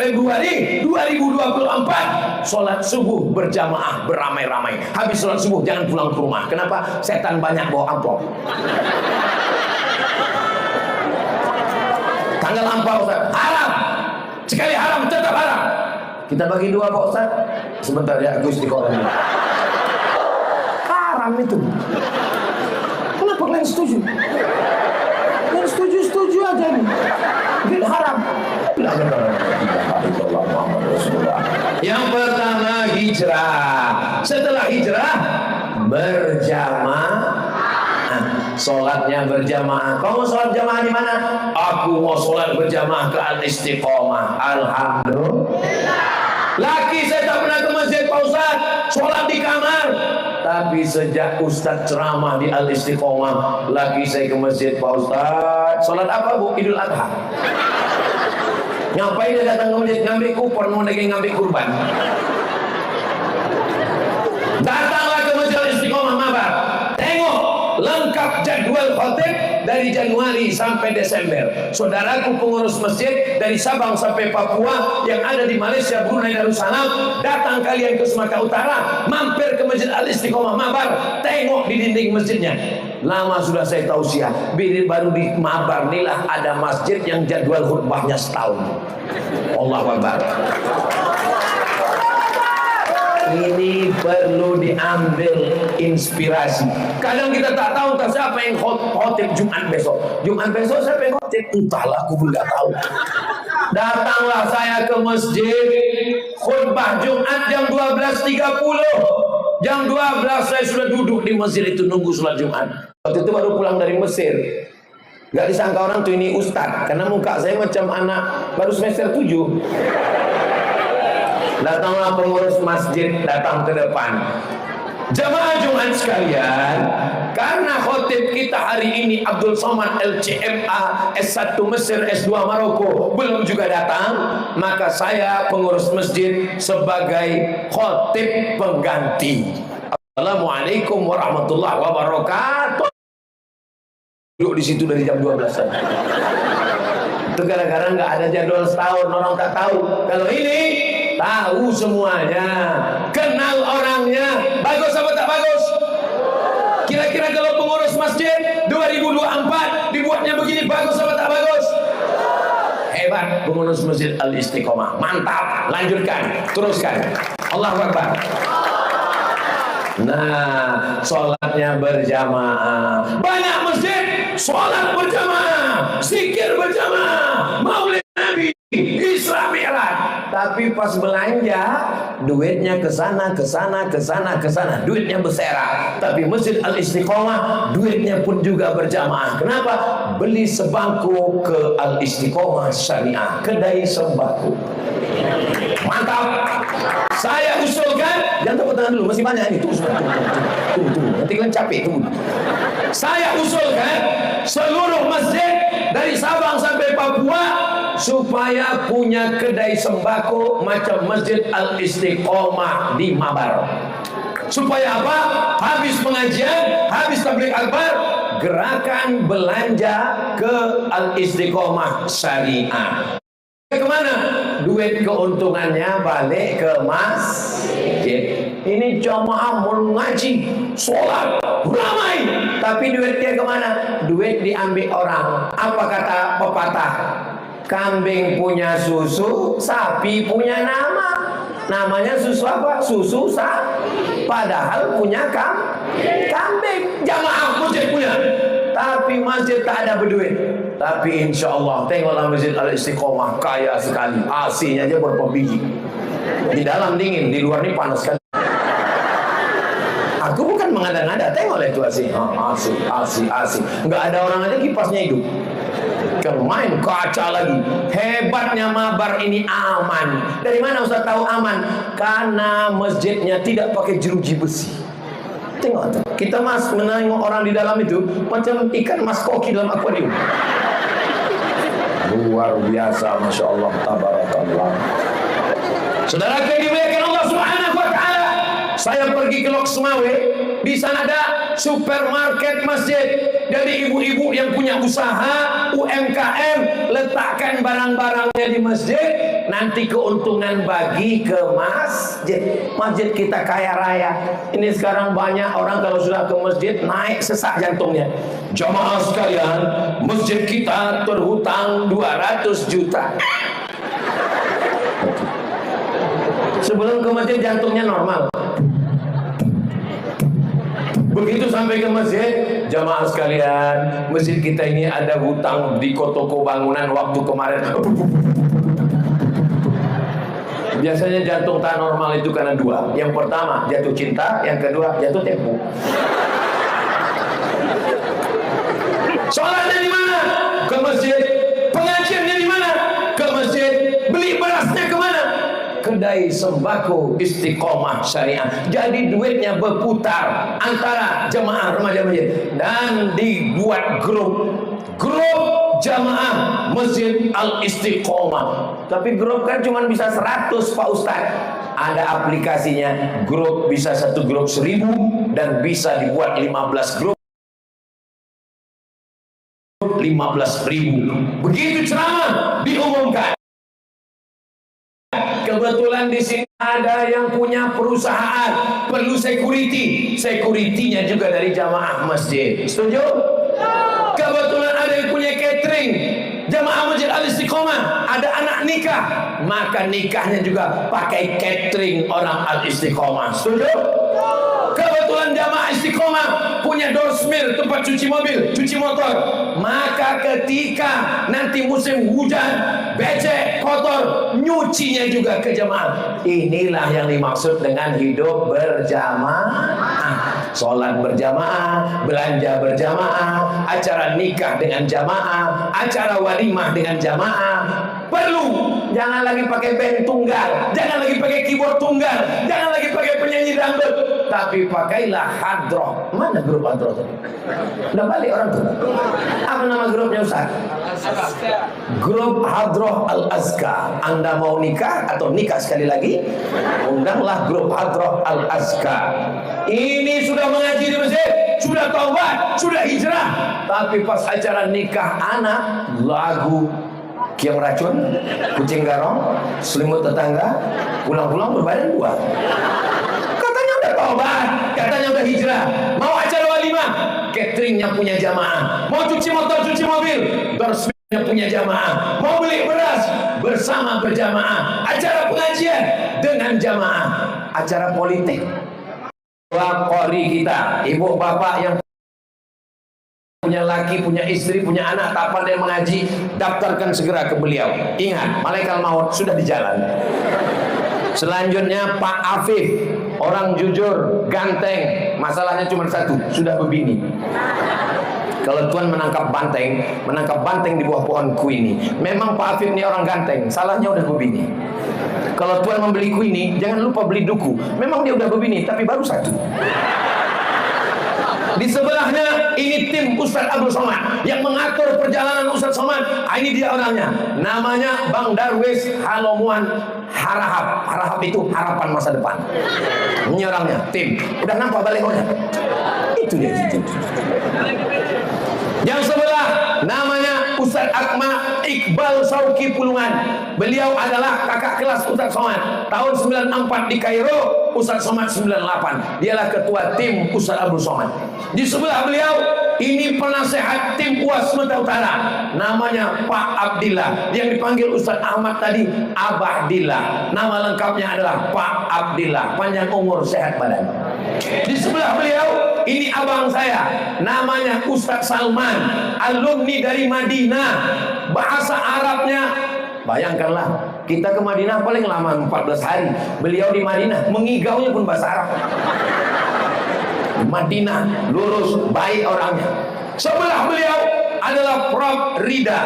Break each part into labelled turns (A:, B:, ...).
A: Februari 2024 sholat subuh berjamaah beramai-ramai. Habis sholat subuh jangan pulang ke rumah. Kenapa? Setan banyak bawa amplop. Tanggal ampau Ustaz, haram. Sekali haram tetap haram. Kita bagi dua Pak Ustaz. Sebentar ya, aku istiqomah. Haram itu. Kenapa kalian setuju? Yang setuju aja nih. Ini haram. Yang pertama hijrah. Setelah hijrah berjamaah. Sholatnya berjamaah. Kamu sholat jamaah di mana? Aku mau sholat berjamaah ke Al-Istiqomah. Alhamdulillah. Laki saya tak pernah ke masjid Pak Ustaz, sholat di kamar. Tapi sejak Ustaz ceramah di Al-Istiqomah, laki saya ke masjid Pak Ustaz. Sholat apa Bu? Idul Adha. Ngapain dia datang ke masjid? Ngambil kupon, mau ngambil kurban. Datanglah ke masjid Al-Istiqomah Mabar. Tengok lengkap jadwal khotib dari Januari sampai Desember. Saudaraku pengurus masjid dari Sabang sampai Papua yang ada di Malaysia, Brunei Darussalam, datang kalian ke Sumatera Utara, mampir ke Masjid Al-Istiqomah Mabar, tengok di dinding masjidnya. Lama sudah saya tausiah, baru di Mabar inilah ada masjid yang jadwal khutbahnya setahun. Allahu Akbar. Ini perlu diambil inspirasi. Kadang kita tak tahu entah siapa yang khotib Jumat besok. Jumat besok siapa yang khotib? Entahlah, aku pun tak tahu. Datanglah saya ke masjid, khutbah Jumat jam 12.30. Jam 12 saya sudah duduk di masjid itu nunggu sholat Jumat. Waktu itu baru pulang dari Mesir. Gak disangka orang tuh ini ustaz, karena muka saya macam anak baru semester 7. Datanglah pengurus masjid, datang ke depan. Jamaah Jumat sekalian, karena khotib kita hari ini Abdul Somad LCMA S1 Mesir S2 Maroko belum juga datang, maka saya pengurus masjid sebagai khotib pengganti. Assalamualaikum warahmatullahi wabarakatuh. Duduk di situ dari jam 12 saja. Itu gara-gara nggak ada jadwal setahun, orang tak tahu. Kalau ini tahu semuanya, kenal orangnya. Bagus apa tak bagus? Kira-kira kalau pengurus masjid 2024 dibuatnya begini, bagus apa tak bagus? Hebat pengurus masjid Al-Istiqomah. Mantap, lanjutkan, teruskan. Allahu Akbar. Nah, sholatnya berjamaah. Banyak masjid sholat berjamaah, zikir berjamaah, maulid Nabi, Isra Mi'raj. Tapi pas belanja, duitnya ke sana, ke sana, ke sana, ke sana. Duitnya berserak. Tapi Masjid Al-Istiqomah, duitnya pun juga berjamaah. Kenapa? Beli sembako ke Al-Istiqomah Syariah, kedai sembako. Mantap. Saya usulkan, jangan tepuk tangan dulu, masih banyak ini. Tunggu. Nanti kalian capek, tunggu. Saya usulkan seluruh masjid dari Sabang sampai Papua supaya punya kedai sembako macam Masjid Al-Istiqomah di Mabar. Supaya apa? Habis pengajian, habis tabligh akbar, gerakan belanja ke Al-Istiqomah Syariah. Kemana? Duit keuntungannya balik ke masjid. Ini jamaah mengaji, sholat, ramai. Tapi duitnya kemana? Duit diambil orang. Apa kata pepatah? Kambing punya susu, sapi punya nama. Namanya susu apa? Susu sapi. Padahal punya kambing. Jamaah masjid punya. Tapi masjid tak ada berduit. Tapi insya Allah tengoklah Masjid Al-Istiqomah kaya sekali. AC-nya aja berapa biji. Di dalam dingin, di luar ini panas sekali. Aku bukan mengada-ngada, tengoklah itu AC. AC. Nggak ada orang aja kipasnya hidup. Main kaca lagi. Hebatnya Mabar ini aman. Dari mana Ustaz tahu aman? Karena masjidnya tidak pakai jeruji besi. Tengok tuh. Kita menengok orang di dalam itu macam ikan mas koki dalam akuarium. Luar biasa, masya Allah, tabarakallah. Saudara yang dimuliakan Allah Subhanahu wa Ta'ala, saya pergi ke Lok Semawe. Di sana ada supermarket masjid. Dari ibu-ibu yang punya usaha UMKM letakkan barang-barangnya di masjid, nanti keuntungan bagi ke masjid. Masjid kita kaya raya. Ini sekarang banyak orang kalau sudah ke masjid naik sesak jantungnya. Jamaah sekalian, masjid kita terhutang 200 juta. Sebelum ke masjid jantungnya normal. Begitu sampai ke masjid, jamaah sekalian, masjid kita ini ada hutang di toko bangunan waktu kemarin. Biasanya jantung tak normal itu karena dua. Yang pertama jatuh cinta, yang kedua jatuh tempo. Sholatnya di mana? Ke masjid. Pengajiannya di mana? Ke masjid. Beli berasnya kemana? Kedai sembako Istiqomah Syariah. Jadi duitnya berputar antara jamaah remaja masjid dan dibuat grup jamaah Masjid Al Istiqomah. Tapi grup kan cuma bisa 100 Pak Ustaz. Ada aplikasinya. Grup bisa satu grup 1000 dan bisa dibuat 15 grup 15.000. Begitu ceramah diumumkan. Kebetulan di sini ada yang punya perusahaan, perlu security. Security-nya juga dari jamaah masjid. Setuju? Kebetulan ada yang punya catering. Jamaah Masjid Al Istiqomah ada anak nikah, maka nikahnya juga pakai catering orang Al Istiqomah. Setuju? Kebetulan jamaah Istiqomah punya dorsmir, tempat cuci mobil, cuci motor. Maka ketika nanti musim hujan, becek, kotor, nyucinya juga ke jamaah. Inilah yang dimaksud dengan hidup berjamaah. Sholat berjamaah, belanja berjamaah, acara nikah dengan jamaah, acara walimah dengan jamaah. Perlu, jangan lagi pakai band tunggal, jangan lagi pakai keyboard tunggal, jangan lagi pakai penyanyi dangdut, tapi pakailah hadroh. Mana grup hadroh tadi? Udah balik orang tuh. Apa nama grupnya Ustaz? Grup Hadroh Al-Azka. Anda mau nikah atau nikah sekali lagi? Undanglah grup Hadroh Al-Azka. Ini sudah mengaji di masjid, sudah taubat, sudah hijrah, tapi pas acara nikah anak, lagu Kiam Racun, Kucing Garong, Selimut Tetangga, pulang-pulang berbadan dua. Katanya udah taubat, katanya udah hijrah. Mau acara walimah, cateringnya punya jamaah. Mau cuci motor, cuci mobil, dorsmnya punya jamaah. Mau beli beras, bersama berjamaah. Acara pengajian dengan jamaah. Acara politik, qori kita, ibu bapak yang punya laki, punya istri, punya anak, tak pandai mengaji, daftarkan segera ke beliau. Ingat, malaikat maut sudah di jalan. Selanjutnya Pak Afif, orang jujur, ganteng, masalahnya cuma satu, sudah berbini. Kalau Tuhan menangkap banteng di bawah pohon kuini. Memang Pak Afif ini orang ganteng, salahnya udah berbini. Kalau Tuhan membeli kuini, jangan lupa beli duku. Memang dia udah berbini, tapi baru satu. Di sebelahnya ini tim Ustaz Abdul Somad yang mengatur perjalanan Ustaz Somad. Ini dia orangnya. Namanya Bang Darwis Halomuan Harahap. Harahap itu harapan masa depan. Ini orangnya, tim. Udah nampak balihonya? Itu dia. Yang sebelah namanya Ustaz Akma Iqbal Sauki Pulungan. Beliau adalah kakak kelas Ustaz Somad. Tahun 94 di Kairo, Ustaz Somad 98. Dialah ketua tim Ustaz Abdul Somad. Di sebelah beliau ini penasehat tim UAS Sumatera Utara. Namanya Pak Abdillah. Yang dipanggil Ustaz Ahmad tadi Abah Dillah. Nama lengkapnya adalah Pak Abdillah. Panjang umur, sehat badan. Di sebelah beliau ini abang saya, namanya Ustaz Salman, alumni dari Madinah. Bahasa Arabnya, bayangkanlah, kita ke Madinah paling lama 14 hari. Beliau di Madinah, mengigaunya pun bahasa Arab. Madinah, lurus, baik orangnya. Sebelah beliau adalah Prof. Rida,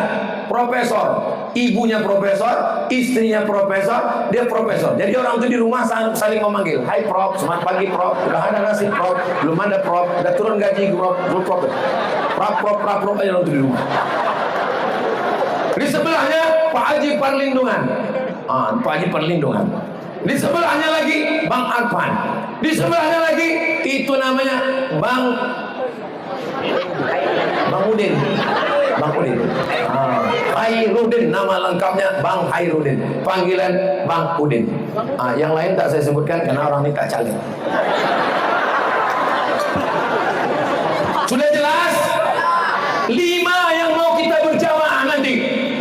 A: profesor. Ibunya profesor, istrinya profesor, dia profesor. Jadi orang itu di rumah saling memanggil. Hai Prof, selamat pagi Prof. Udah ada nasi Prof, belum ada Prof. Udah turun gaji Prof, belum Prof. Prof aja orang itu di rumah. Di sebelahnya Pak Haji Perlindungan. Pak Haji Perlindungan. Di sebelahnya lagi Bang Arfan. Di sebelahnya lagi itu namanya Bang Udin. Bang Udin. Hairudin, nama lengkapnya Bang Hairudin. Panggilan Bang Udin. Yang lain tak saya sebutkan karena orang ini tak caleg. Sudah jelas? 5 yang mau kita berjamaah nanti.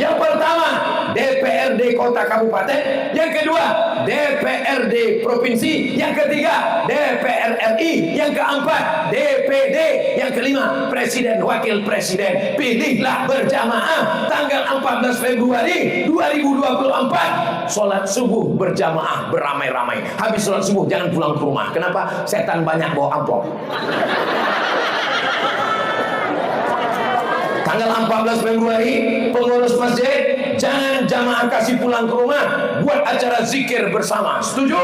A: Yang pertama, DPRD Kota Kabupaten. Yang kedua, DPRD Provinsi. Yang ketiga, DPR RI. Yang keempat, DPD. Yang kelima, Presiden Wakil Presiden. Pilihlah berjamaah tanggal 14 Februari 2024. Sholat subuh berjamaah beramai-ramai. Habis sholat subuh jangan pulang ke rumah. Kenapa? Setan banyak bawa amplop. Tanggal 14 Februari, pengurus masjid jangan jamaah kasih pulang ke rumah, buat acara zikir bersama. Setuju?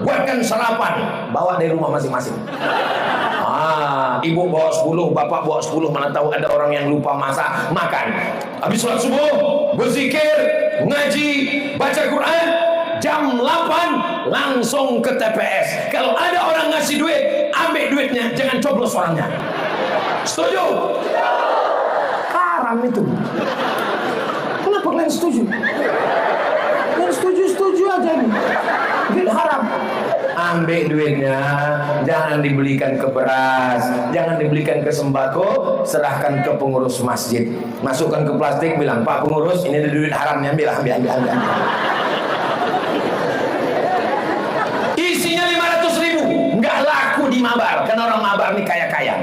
A: Buatkan sarapan, bawa dari rumah masing-masing. Ibu bawa 10, bapak bawa 10, mana tahu ada orang yang lupa masak, makan. Habis sholat subuh, berzikir, ngaji, baca Quran. Jam 8 langsung ke TPS. Kalau ada orang ngasih duit, ambil duitnya, jangan coblos orangnya. Setuju? Haram itu. Kenapa kalian setuju? Kalian setuju aja nih. Duit haram. Ambil duitnya, jangan dibelikan ke beras, jangan dibelikan ke sembako, serahkan ke pengurus masjid. Masukkan ke plastik, bilang, Pak pengurus, ini ada duit haramnya, ambil. Isinya 500.000, nggak laku di Mabar, karena orang Mabar ini kaya-kaya.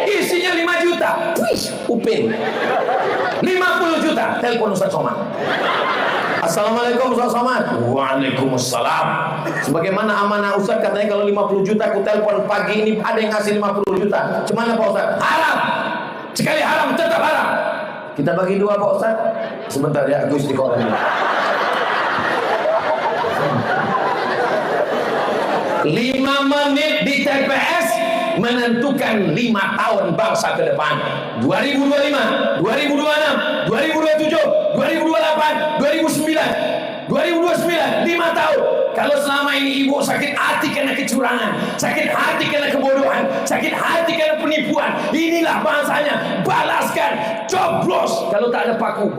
A: Isinya 5 juta, Upin. 50 juta, telepon Ustaz Somad. Assalamualaikum Ustaz Somad. Waalaikumsalam. Sebagaimana amanah Ustaz, katanya kalau 50 juta aku telepon pagi ini ada yang ngasih 50 juta. Cuman Pak Ustaz? Haram. Sekali haram tetap haram. Kita bagi 2 Pak Ustaz. Sebentar ya, aku istiqomah dulu. 5 menit di TPS menentukan 5 tahun bangsa ke depan. 2025, 2026, 2027, 2028, 2009, 5 tahun. Kalau selama ini ibu sakit hati karena kecurangan, sakit hati karena kebodohan, sakit hati karena penipuan, inilah bangsanya. Balaskan, coblos. Kalau tak ada paku